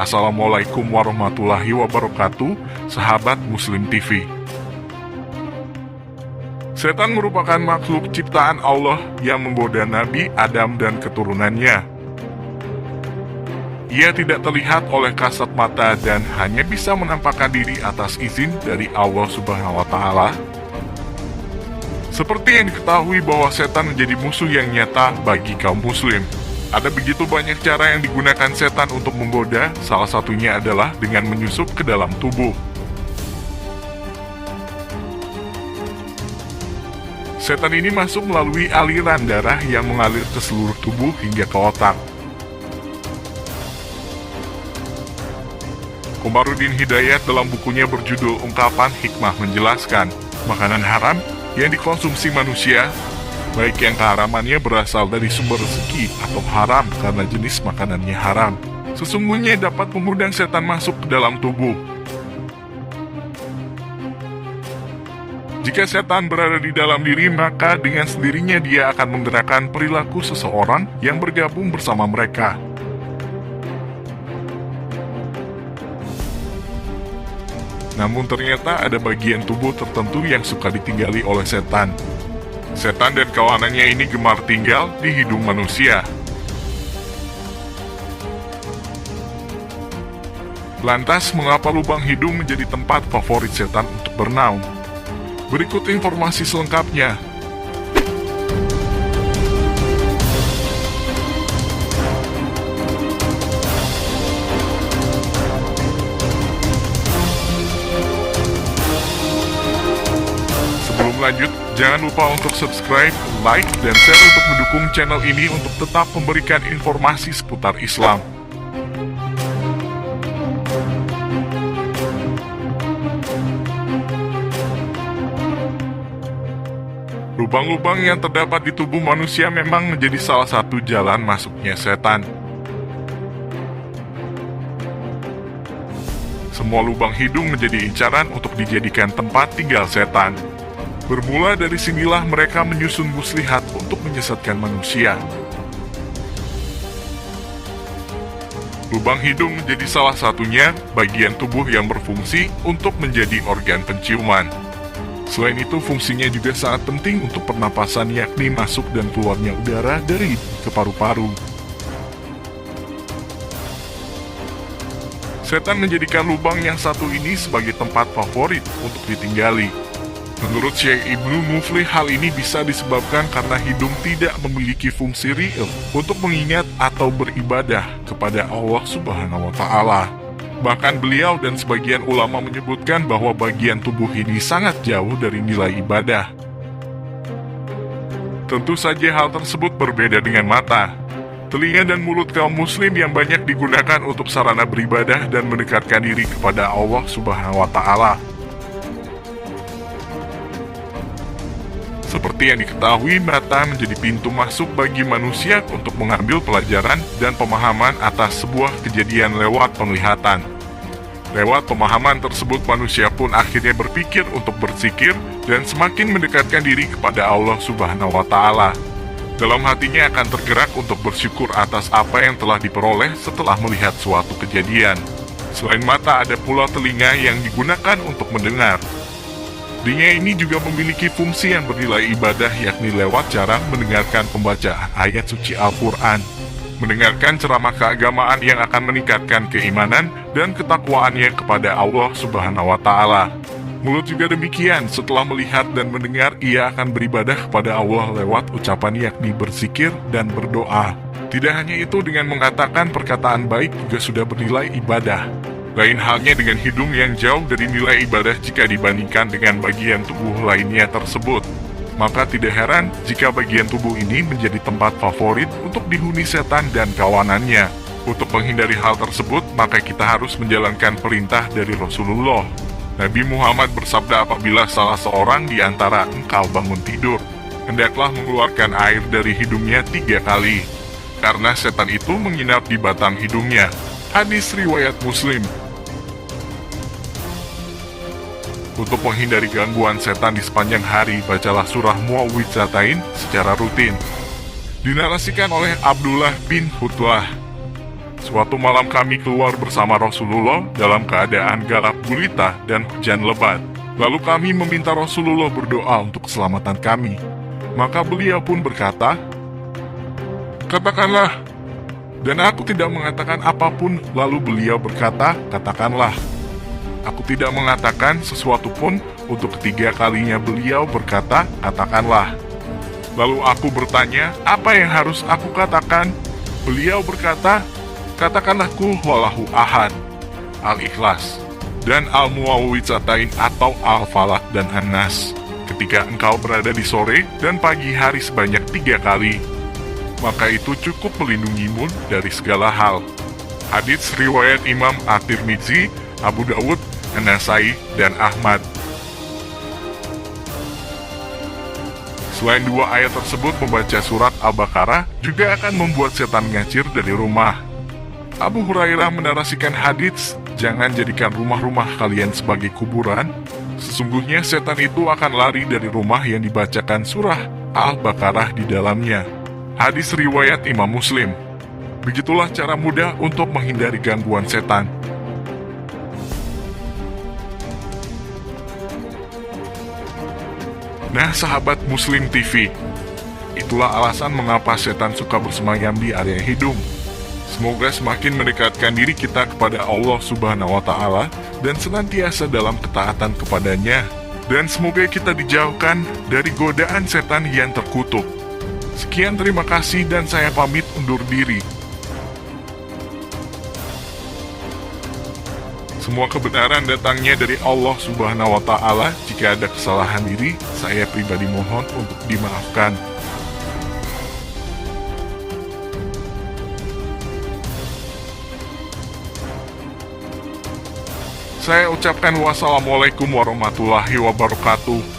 Assalamualaikum warahmatullahi wabarakatuh, sahabat Muslim TV. Setan merupakan makhluk ciptaan Allah yang menggoda Nabi Adam dan keturunannya. Ia tidak terlihat oleh kasat mata dan hanya bisa menampakkan diri atas izin dari Allah Subhanahu wa Ta'ala. Seperti yang diketahui bahwa setan menjadi musuh yang nyata bagi kaum Muslim. Ada begitu banyak cara yang digunakan setan untuk menggoda, salah satunya adalah dengan menyusup ke dalam tubuh. Setan ini masuk melalui aliran darah yang mengalir ke seluruh tubuh hingga ke otak. Komarudin Hidayat dalam bukunya berjudul Ungkapan Hikmah menjelaskan, makanan haram yang dikonsumsi manusia, baik yang keharamannya berasal dari sumber rezeki atau haram karena jenis makanannya haram, sesungguhnya dapat mengundang setan masuk ke dalam tubuh. Jika setan berada di dalam diri, maka dengan sendirinya dia akan menggerakkan perilaku seseorang yang bergabung bersama mereka. Namun ternyata ada bagian tubuh tertentu yang suka ditinggali oleh setan. Setan dan kawanannya ini gemar tinggal di hidung manusia. Lantas, mengapa lubang hidung menjadi tempat favorit setan untuk bernaung? Berikut informasi selengkapnya. Lanjut, jangan lupa untuk subscribe, like, dan share untuk mendukung channel ini untuk tetap memberikan informasi seputar Islam. Lubang-lubang yang terdapat di tubuh manusia memang menjadi salah satu jalan masuknya setan. Semua lubang hidung menjadi incaran untuk dijadikan tempat tinggal setan. Bermula dari sinilah mereka menyusun muslihat untuk menyesatkan manusia. Lubang hidung menjadi salah satunya bagian tubuh yang berfungsi untuk menjadi organ penciuman. Selain itu, fungsinya juga sangat penting untuk pernapasan, yakni masuk dan keluarnya udara dari ke paru-paru. Setan menjadikan lubang yang satu ini sebagai tempat favorit untuk ditinggali. Menurut Syekh Ibnu Muflih, hal ini bisa disebabkan karena hidung tidak memiliki fungsi real untuk mengingat atau beribadah kepada Allah Subhanahu wa Ta'ala. Bahkan beliau dan sebagian ulama menyebutkan bahwa bagian tubuh ini sangat jauh dari nilai ibadah. Tentu saja hal tersebut berbeda dengan mata, telinga dan mulut kaum muslim yang banyak digunakan untuk sarana beribadah dan mendekatkan diri kepada Allah Subhanahu wa Ta'ala. Seperti yang diketahui, mata menjadi pintu masuk bagi manusia untuk mengambil pelajaran dan pemahaman atas sebuah kejadian lewat penglihatan. Lewat pemahaman tersebut, manusia pun akhirnya berpikir untuk berzikir dan semakin mendekatkan diri kepada Allah Subhanahu wa Ta'ala. Dalam hatinya akan tergerak untuk bersyukur atas apa yang telah diperoleh setelah melihat suatu kejadian. Selain mata, ada pula telinga yang digunakan untuk mendengar. Telinga ini juga memiliki fungsi yang bernilai ibadah, yakni lewat cara mendengarkan pembacaan ayat suci Al-Quran, mendengarkan ceramah keagamaan yang akan meningkatkan keimanan dan ketakwaannya kepada Allah Subhanahu wa Ta'ala. Mulut juga demikian, setelah melihat dan mendengar, ia akan beribadah kepada Allah lewat ucapan, yakni berzikir dan berdoa. Tidak hanya itu, dengan mengatakan perkataan baik juga sudah bernilai ibadah. Lain halnya dengan hidung yang jauh dari nilai ibadah jika dibandingkan dengan bagian tubuh lainnya tersebut. Maka tidak heran jika bagian tubuh ini menjadi tempat favorit untuk dihuni setan dan kawanannya. Untuk menghindari hal tersebut, maka kita harus menjalankan perintah dari Rasulullah. Nabi Muhammad bersabda, apabila salah seorang di antara engkau bangun tidur, hendaklah mengeluarkan air dari hidungnya 3 kali, karena setan itu menginap di batang hidungnya. Hadis riwayat Muslim. Untuk menghindari gangguan setan di sepanjang hari, bacalah surah Muawwidzatain secara rutin. Dinarasikan oleh Abdullah bin Hutlah. Suatu malam kami keluar bersama Rasulullah dalam keadaan gelap gulita dan hujan lebat. Lalu kami meminta Rasulullah berdoa untuk keselamatan kami. Maka beliau pun berkata, "Katakanlah." Dan aku tidak mengatakan apapun, lalu beliau berkata, "Katakanlah." Aku tidak mengatakan sesuatu pun, untuk ketiga kalinya beliau berkata, "Katakanlah." Lalu aku bertanya, "Apa yang harus aku katakan?" Beliau berkata, "Katakanlah Qul Huwallahu Ahad, Al-Ikhlas, dan Al-Mu'awwidzatain atau Al-Falaq dan An-Nas ketika engkau berada di sore dan pagi hari sebanyak 3 kali. Maka itu cukup melindungimu dari segala hal." Hadits riwayat Imam At-Tirmidzi, Abu Dawud, An-Nasai, dan Ahmad. Selain 2 ayat tersebut, membaca surat Al-Baqarah juga akan membuat setan ngacir dari rumah. Abu Hurairah menarasikan hadits, "Jangan jadikan rumah-rumah kalian sebagai kuburan. Sesungguhnya setan itu akan lari dari rumah yang dibacakan surah Al-Baqarah di dalamnya." Hadis riwayat Imam Muslim. Begitulah cara mudah untuk menghindari gangguan setan. Nah, sahabat Muslim TV, itulah alasan mengapa setan suka bersemayam di area hidung. Semoga semakin mendekatkan diri kita kepada Allah Subhanahu wa Ta'ala dan senantiasa dalam ketaatan kepadanya. Dan semoga kita dijauhkan dari godaan setan yang terkutuk. Sekian, terima kasih, dan saya pamit undur diri. Semua kebenaran datangnya dari Allah Subhanahu wa Ta'ala. Jika ada kesalahan diri, saya pribadi mohon untuk dimaafkan. Saya ucapkan wassalamualaikum warahmatullahi wabarakatuh.